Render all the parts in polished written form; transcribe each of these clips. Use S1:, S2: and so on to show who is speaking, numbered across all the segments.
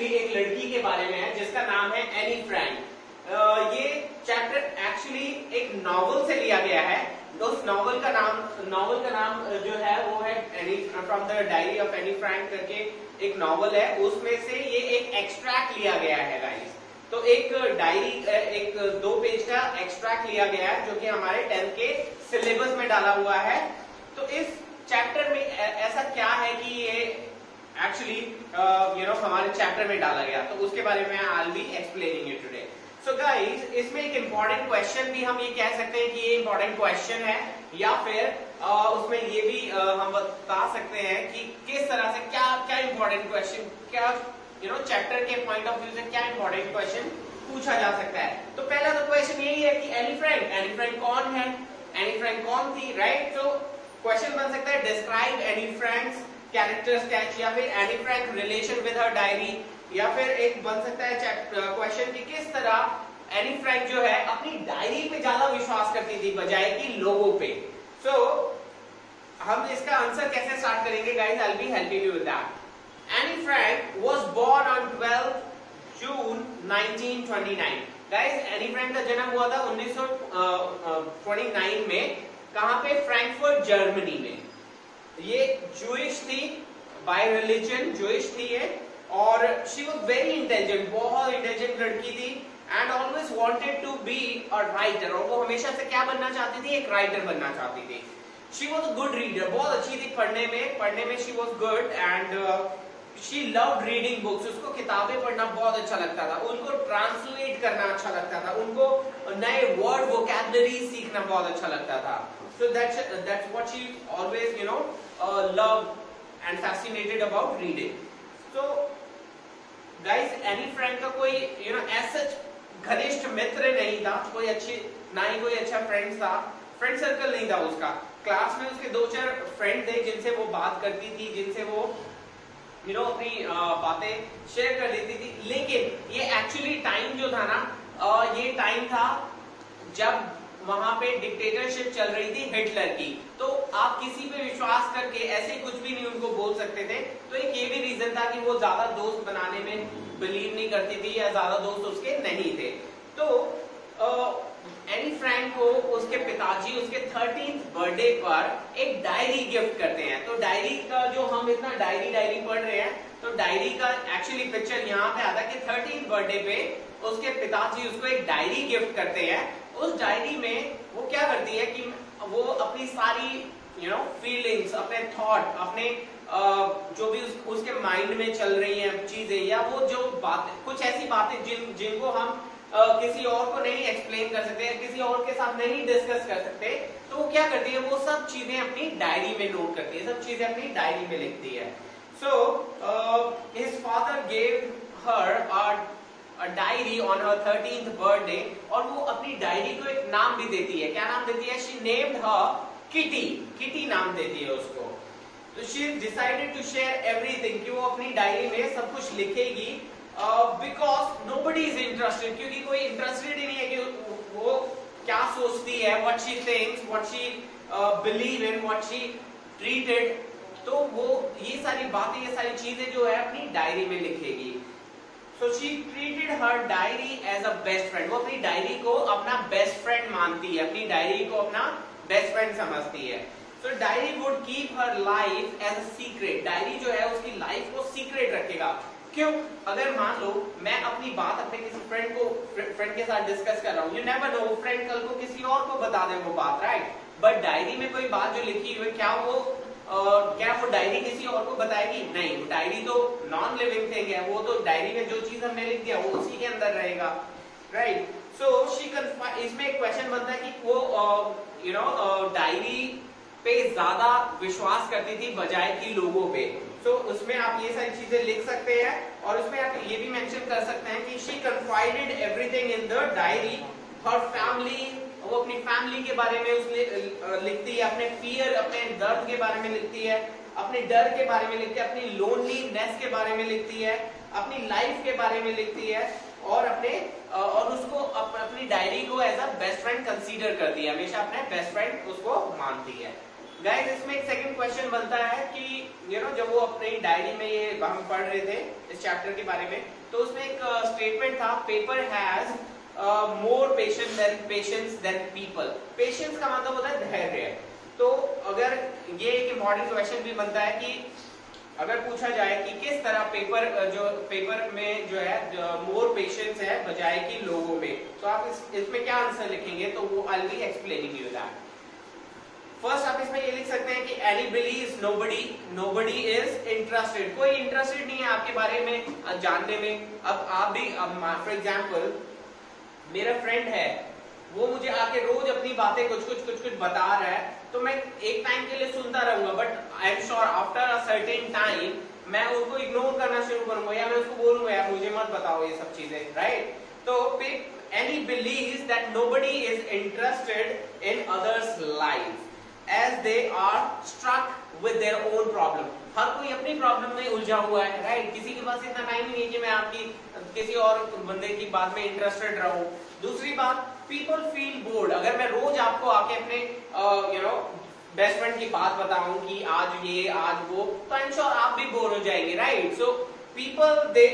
S1: Actually एक लड़की के बारे में है जिसका नाम है एनी फ्रैंक। ये चैप्टर एक्चुअली एक नॉवल से लिया गया है। उस नॉवल का नाम जो है वो है any from the diary of Anne Frank करके एक नॉवल है, उसमें से ये एक एक्सट्रैक्ट लिया गया है गाइस। तो एक डायरी एक 2 पेज का एक्सट्रैक्ट लिया गया है जो कि हमारे 10th के सिलेबस में डाला हुआ है। तो इस चैप्टर में ऐसा क्या है कि ये एक्चुअली हमारे चैप्टर में डाला गया, तो उसके बारे में आई will be explaining it today. So guys, इसमें एक इंपॉर्टेंट क्वेश्चन भी हम ये कह सकते हैं कि ये इंपॉर्टेंट क्वेश्चन है, या फिर उसमें ये भी हम बता सकते हैं कि किस तरह से क्या इंपॉर्टेंट क्वेश्चन, क्या चैप्टर के पॉइंट ऑफ व्यू से क्या इंपॉर्टेंट क्वेश्चन पूछा जा सकता है। तो पहला तो क्वेश्चन यही है कि एनी फ्रैंक कौन है, एनी फ्रैंक कौन थी, राइट। तो क्वेश्चन बन सकता है describe any Franks character sketch, या फिर Anne Frank relation with her diary, या फिर एक बन सकता है क्वेश्चन कि किस तरह एनी फ्रैंक जो है अपनी डायरी पे ज्यादा विश्वास करती थी बजाय कि लोगों पे। सो हम इसका आंसर कैसे स्टार्ट करेंगे guys, I will be helping you with that. Anne Frank was born on 12 June 1929। Guys, Anne Frank का जन्म हुआ था 1929 में। कहां पे? फ्रैंकफर्ट जर्मनी में। ये जूइश थी, बाय रिलीजन जूइश थी ये, और शी वॉज वेरी इंटेलिजेंट, बहुत इंटेलिजेंट लड़की थी, and always wanted to be a writer. और वो हमेशा से क्या बनना चाहती थी? एक राइटर बनना चाहती थी। She was a good reader, बहुत अच्छी थी पढ़ने में she was good, and she loved reading books. उसको किताबें पढ़ना बहुत अच्छा लगता था, उनको ट्रांसलेट करना अच्छा लगता था, उनको नए वर्ड वोकैबुलरी सीखना बहुत अच्छा लगता था। So that's what she always loved and fascinated about reading. So guys, any Frank का कोई ऐसा घनिष्ठ मित्र नहीं था, कोई कोई अच्छा फ्रेंड था, फ्रेंड सर्कल नहीं था उसका। क्लास में उसके 2-4 फ्रेंड थे जिनसे वो बात करती थी, जिनसे वो अपनी बातें शेयर कर लेती थी। लेकिन ये एक्चुअली टाइम जो था ना, ये टाइम था जब वहां पे डिक्टेटरशिप चल रही थी हिटलर की। तो आप किसी पे विश्वास करके ऐसे कुछ भी नहीं उनको बोल सकते थे। तो एक ये भी रीजन था कि वो ज्यादा दोस्त बनाने में बिलीव नहीं करती थी, या ज्यादा दोस्त उसके नहीं थे। तो एनी फ्रैंक को उसके पिताजी उसके 13th बर्थडे पर एक डायरी गिफ्ट करते हैं। तो डायरी का जो हम इतना डायरी पढ़ रहे हैं, तो डायरी का एक्चुअली पिक्चर यहाँ पे आता है कि 13th बर्थडे पे उसके पिताजी उसको एक डायरी गिफ्ट करते हैं। उस डायरी में वो क्या करती है कि वो अपनी सारी फीलिंग्स, अपने थॉट, अपने जो भी उसके माइंड में चल रही हैं चीजें, या वो जो बातें, कुछ ऐसी बातें जिनको हम किसी और को नहीं एक्सप्लेन कर सकते, किसी और के साथ नहीं डिस्कस कर सकते, तो वो क्या करती है, वो सब चीजें अपनी डायरी में नोट करती है, सब चीजें अपनी डायरी में लिखती है। So his father gave her a diary on her 13th birthday, और वो अपनी डायरी को एक नाम भी देती है। क्या नाम देती है? She named her Kitty. Kitty नाम देती है उसको। तो she decided to share everything, कि वो अपनी डायरी में सब कुछ लिखेगी, because nobody is interested, क्योंकि कोई इंटरेस्टेड ही नहीं है कि वो क्या सोचती है, what she thinks, what she believe in, what she treated। तो वो ये सारी बातें, ये सारी चीजें जो है अपनी डायरी में लिखेगी। So she treated her diary as a best friend. वो अपनी डायरी को अपना बेस्ट फ्रेंड मानती है, अपनी डायरी को अपना बेस्ट फ्रेंड समझती है। So diary would keep her life as a secret. Diary जो है उसकी लाइफ को सीक्रेट रखेगा। क्यों? अगर मान लो मैं अपनी बात अपने किसी फ्रेंड के साथ डिस्कस कर रहा हूँ, you never know, फ्रेंड कल को किसी और को बता दे वो बात, राइट। बट डायरी में कोई बात जो लिखी हुई, क्या वो डायरी किसी और को बताएगी? नहीं। वो डायरी तो नॉन लिविंग थिंग है, वो तो डायरी में जो चीज हमने लिख दिया वो उसी के अंदर रहेगा, राइट। सो इसमें एक क्वेश्चन बनता है कि वो डायरी पे ज्यादा विश्वास करती थी बजाय कि लोगों पे। सो उसमें आप ये सारी चीजें लिख सकते हैं, और उसमें आप ये भी मेंशन कर सकते हैं कि she कन्फाइडेड everything in the diary, her family, वो अपनी फैमिली के बारे में उसने लिखती है, अपने फियर, अपने दर्द के बारे में लिखती है, अपने डर के बारे में लिखती है, अपनी लोनलीनेस के बारे में लिखती है, अपनी लाइफ के बारे में लिखती है, और उसको अपनी डायरी को as a best friend consider करती है, हमेशा अपने बेस्ट फ्रेंड उसको मानती है। गाइस इसमें एक सेकंड क्वेश्चन बनता है कि जब वो अपनी डायरी में ये हम पढ़ रहे थे इस चैप्टर के बारे में, तो उसमें एक स्टेटमेंट था, paper has more patience than people. Patience का मतलब होता है धैर्य। तो अगर ये एक इम्पोर्टेंट क्वेश्चन भी बनता है कि अगर पूछा जाए कि किस तरह पेपर में जो है मोर पेशेंस है बजाय कि लोगों में, तो आप इसमें क्या आंसर लिखेंगे? तो वो I will be explaining you that. First आप इसमें ये लिख सकते हैं कि Anne believes nobody is interested. कोई इंटरेस्टेड नहीं है आपके बारे में जानने में। अब आप भी फॉर एग्जांपल मेरा फ्रेंड है, वो मुझे आके रोज अपनी बातें कुछ बता रहा है, तो मैं एक टाइम के लिए सुनता रहूंगा, but I am sure after a certain time मैं उनको इग्नोर करना शुरू करूंगा या मैं उसको बोलूंगा यार मुझे मत बताओ ये सब चीजें, राइट? तो any believes that nobody is interested in others life as they are struck with their own problem। हर कोई अपनी प्रॉब्लम में उलझा हुआ है, राइट? किसी के पास इतना टाइम ही नहीं कि मैं आपकी किसी और बंदे की बात में इंटरेस्टेड रहूं। दूसरी बात, पीपल फील बोर्ड। अगर मैं रोज आपको आके अपने बेस्ट फ्रेंड की बात बताऊं कि आज ये आज वो, तो आई एम श्योर आप भी बोर हो जाएंगे, right? So people they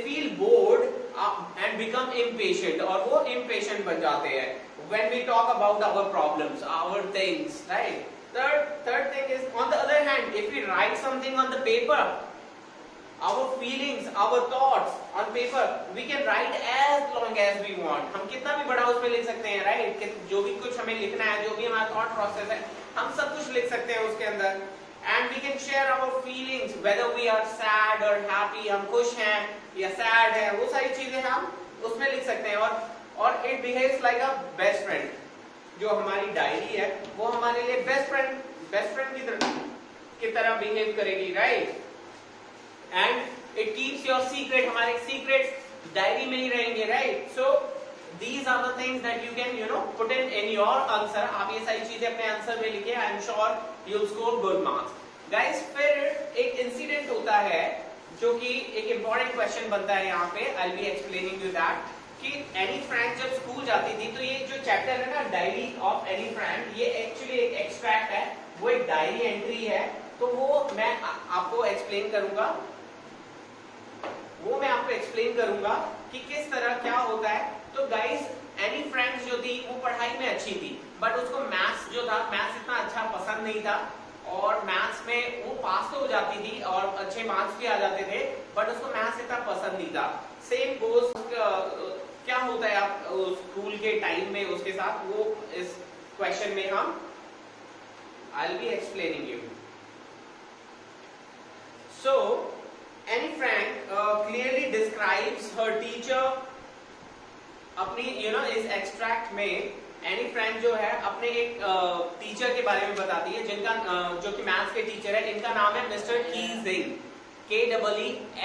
S1: feel bored and become impatient, और वो इम्पेशेंट बन जाते हैं when we talk about our problems, our things, right? Third thing is, on the other hand, if we write something on the paper, our feelings, our thoughts on paper, we can write as long as we want। हम कितना भी बड़ा उसमें लिख सकते हैं, right? जो भी कुछ हमें लिखना है, जो भी हमारा thought process है, हम सब कुछ लिख सकते हैं उसके अंदर। And we can share our feelings, whether we are sad or happy, हम खुश हैं या sad हैं, वो सारी चीजें हम उसमें लिख सकते हैं। और it behaves like a best friend. जो हमारी डायरी है वो हमारे लिए बेस्ट फ्रेंड की तरह बिहेव करेगी, right? And it keeps your secret, हमारे सीक्रेट्स डायरी में ही रहेंगे, right? So these are the things that you can put in your answer. आप ये सारी चीजें अपने आंसर में लिखिए, I am sure you will score good marks. Guys फिर एक इंसिडेंट होता है जो कि एक इंपॉर्टेंट क्वेश्चन बनता है यहाँ पे, आई will be explaining you that कि एनी फ्रैंक जब स्कूल जाती थी, तो ये जो चैप्टर है ना डायरी ऑफ एनी फ्रैंक, ये एक्चुअली एक एक्सट्रैक्ट है, वो एक डायरी एंट्री है। तो वो मैं आपको एक्सप्लेन करूंगा कि किस तरह क्या होता है। तो गाइस एनी फ्रैंक जो थी वो पढ़ाई में अच्छी थी, बट उसको मैथ्स जो था, मैथ्स इतना अच्छा पसंद नहीं था, और मैथ्स में वो पास तो हो जाती थी और अच्छे मार्क्स भी आ जाते थे, बट उसको मैथ्स इतना पसंद नहीं था। सेम गोज क्या होता है आप स्कूल के टाइम में उसके साथ, वो इस क्वेश्चन में हम आई will be explaining you. So Anne Frank clearly describes her teacher. अपनी इस एक्सट्रैक्ट में एनी फ्रैंक जो है अपने एक टीचर के बारे में बताती है, जिनका जो कि मैथ्स के टीचर है। इनका नाम है मिस्टर कीजिंग, KEESING,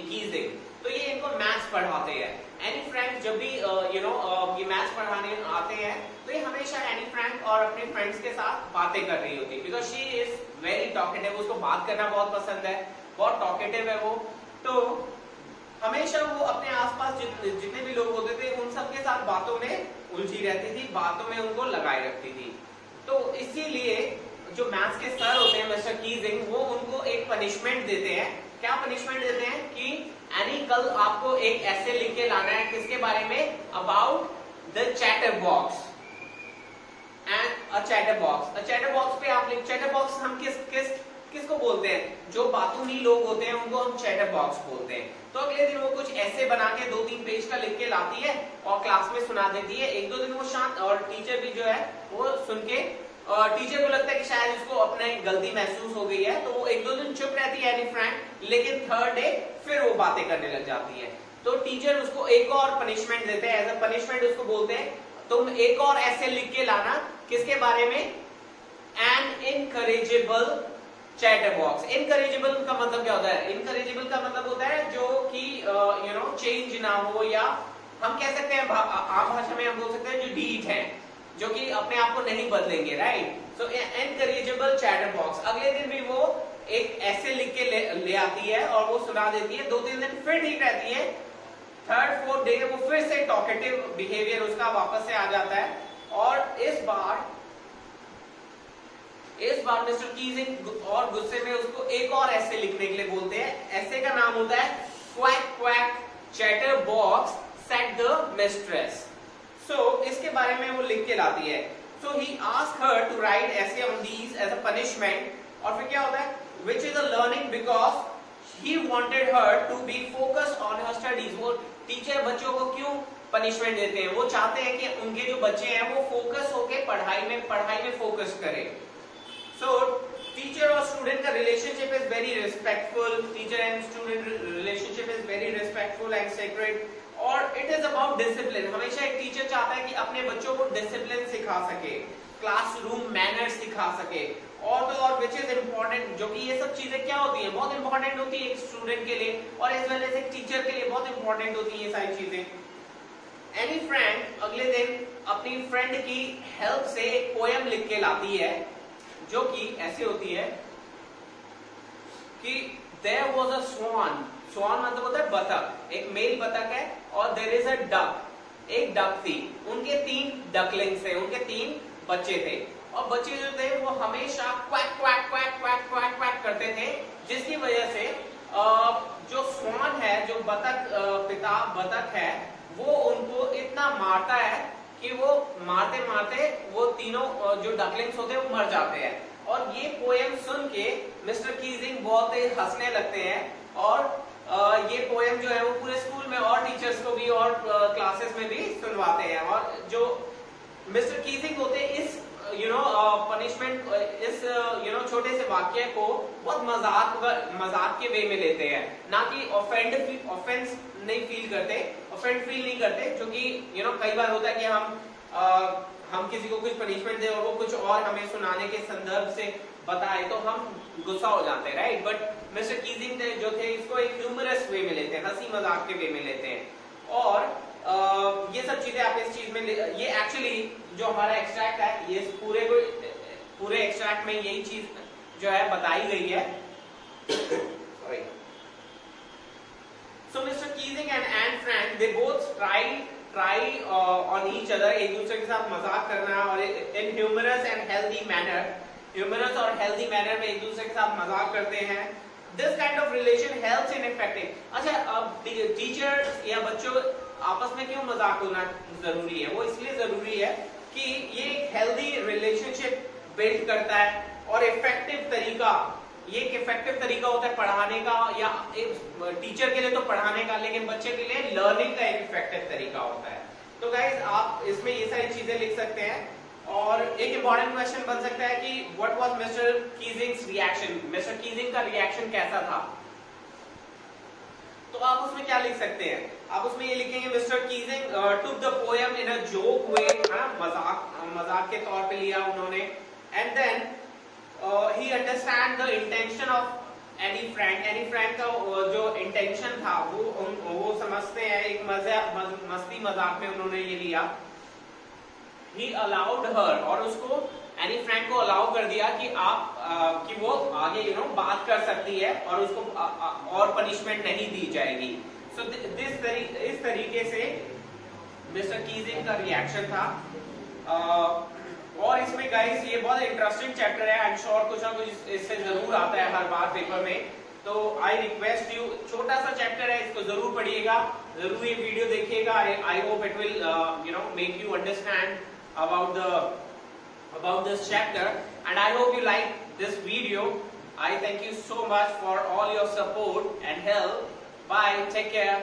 S1: कीजिंग। तो ये इनको मैथ्स पढ़ाते हैं। एनी फ्रैंक जब भी ये मैथ्स पढ़ाने आते हैं, तो ये हमेशा एनी फ्रैंक और अपने फ्रेंड्स के साथ बातें कर रही होती है, because she is very talkative. उसको बात करना बहुत पसंद है, बहुत टॉकेटिव है वो। तो हमेशा वो अपने आसपास जितने भी लोग होते थे उन सबके साथ बातों में उलझी रहती थी, बातों में उनको लगाए रखती थी। तो इसीलिए जो मैथ्स के सर होते हैं मिस्टर कीजिंग, वो उनको एक पनिशमेंट देते हैं। क्या पनिशमेंट देते हैं कि एनी कल आपको एक ऐसे लिख के लाना है, किसके बारे में? About the chatter box and a chatter box. Chatter box पे आप लिख, चैटर बॉक्स हम किसको बोलते हैं? जो बातूनी लोग होते हैं उनको हम चैटर बॉक्स बोलते हैं। तो अगले दिन वो कुछ ऐसे बना के 2-3 पेज का लिख के लाती है और क्लास में सुना देती है। 1-2 दिन वो शांत, और टीचर भी जो है वो सुन के, टीचर को लगता है कि शायद उसको अपने गलती महसूस हो गई है, तो वो 1-2 दिन चुप रहती है एनी फ्रैंक, लेकिन थर्ड डे फिर वो बातें करने लग जाती है। तो टीचर उसको एक और पनिशमेंट देते हैं। एज अ पनिशमेंट उसको बोलते हैं तुम एक और ऐसे लिख के लाना, किसके बारे में? An incorrigible chatter box. Incorrigible का मतलब क्या होता है? इनकरेजेबल का मतलब होता है जो कि चेंज ना हो, या हम कह सकते हैं आम भाषा में हम बोल सकते हैं जो डीट है, जो कि अपने आप को नहीं बदलेंगे, राइट? सो इनकरेजेबल चैटर बॉक्स। अगले दिन भी वो एक ऐसे लिख के ले आती है और वो सुना देती है। 2-3 दिन फिर ठीक रहती है, 3rd-4th डे वो फिर से टॉकेटिव बिहेवियर उसका वापस से आ जाता है। और इस बार मिस्टर कीजिंग और गुस्से में उसको एक और ऐसे लिखने के लिए बोलते हैं। ऐसे का नाम होता है quack quack chatter box said the mistress. So इसके बारे में वो लिख के लाती है। So he asked her to write essay on these as a punishment, और फिर क्या होता है, which is a learning because he wanted her to be focused on her studies. वो टीचर बच्चों को क्यों पनिशमेंट देते हैं, वो चाहते हैं कि उनके जो बच्चे हैं वो फोकस होके पढ़ाई में फोकस करें। सो टीचर और स्टूडेंट का relationship is very respectful, teacher and student relationship is very respectful and sacred, और इट इज अबाउट डिसिप्लिन। हमेशा एक टीचर चाहता है कि अपने बच्चों को डिसिप्लिन सिखा सके, क्लासरूम मैनर्स सिखा सके, और तो और विच इज इम्पोर्टेंट, जो कि ये सब चीजें क्या होती हैं, बहुत इंपॉर्टेंट होती है एक स्टूडेंट के लिए और एज वेल एज एक टीचर के लिए बहुत इंपॉर्टेंट होती है ये सारी चीजें। एनी फ्रेंड अगले दिन अपनी फ्रेंड की हेल्प से एक पोएम लिख के लाती है, जो कि ऐसे होती है कि देयर वाज अ स्वान, स्वान मतलब होता है बतख, एक मेल बतख है, और देयर इज अ डक, एक डक थी, उनके 3 डकलिंग्स थे, उनके 3 बच्चे थे, और बच्चे जो थे वो हमेशा quack quack quack quack quack quack करते थे, जिसकी वजह से जो स्वान है, जो बतख पिता बतख है, वो उनको इतना मारता है कि वो मारते मारते वो तीनों जो डकलिंग्स होते हैं वो मर जाते हैं। और ये पोएम सुन के मिस्टर कीजिंग बहुत ही हंसने लगते हैं, और ये पोएम जो है वो पूरे स्कूल में और टीचर्स को भी और क्लासेस में भी सुनवाते हैं। और जो मिस्टर कीजिंग होते हैं इस पनिशमेंट, इस छोटे से वाक्य को बहुत मजाक के वे में लेते हैं, ना कि ऑफेंस नहीं फील करते, ऑफेंड फील नहीं करते, क्योंकि कई बार होता है कि हम किसी को कुछ पनिशमेंट दे और वो कुछ और हमें सुनाने के संदर्भ से बताए तो हम गुस्सा हो जाते हैं, राइट। बट मिस्टर कीजिंग जो थे इसको एक ह्यूमरस वे में लेते हैं, हंसी मजाक के वे में लेते हैं, और ये सब चीजें आप इस चीज में ये एक्चुअली जो हमारा एक्सट्रैक्ट है, ये पूरे एक्सट्रैक्ट में यही चीज जो है बताई गई है। Sorry. So Mr Keesing and Anne Frank they both try on each other, एक दूसरे के साथ मजाक करना, और in humorous and healthy manner, humorous और हेल्दी मैनर में एक दूसरे के साथ मजाक करते हैं। This kind of relation helps in effective. अच्छा, अब टीचर या बच्चों आपस में क्यों मजाक होना जरूरी है? वो इसलिए जरूरी है कि ये एक हेल्दी रिलेशनशिप बिल्ड करता है, और इफेक्टिव तरीका, ये एक इफेक्टिव तरीका होता है पढ़ाने का, या एक टीचर के लिए तो पढ़ाने का, लेकिन बच्चे के लिए लर्निंग का एक इफेक्टिव तरीका होता है। तो गाइज आप इसमें ये सारी चीजें लिख सकते हैं, और एक इंपॉर्टेंट क्वेश्चन बन सकता है कि what was Mr Keesing's reaction, Mr Keesing का रिएक्शन कैसा था? तो आप उसमें क्या लिख सकते हैं? आप उसमें ये लिखेंगे Mr Keesing took the poem in a joke way, है ना, मजाक के तौर पे लिया उन्होंने, and then he understand the intention of any friend का जो इंटेंशन था वो समझते हैं, एक मस्ती मजाक में उन्होंने ये लिया। He allowed her, और उसको एनी फ्रेंड को अलाउ कर दिया कि आप कि वो आगे बात कर सकती है, और उसको और पनिशमेंट नहीं दी जाएगी। सो इस तरीके से मिस्टर कीजिंग का रिएक्शन था। और इसमें गाइस ये बहुत इंटरेस्टिंग चैप्टर है, आई एम श्योर कुछ ना कुछ इससे जरूर आता है हर बार पेपर में, तो आई रिक्वेस्ट यू, छोटा सा चैप्टर है, इसको जरूर पढ़िएगा, जरूर ये वीडियो देखिएगा। I hope it will make you understand about this chapter, and I hope you like this video. I thank you so much for all your support and help. Bye, take care.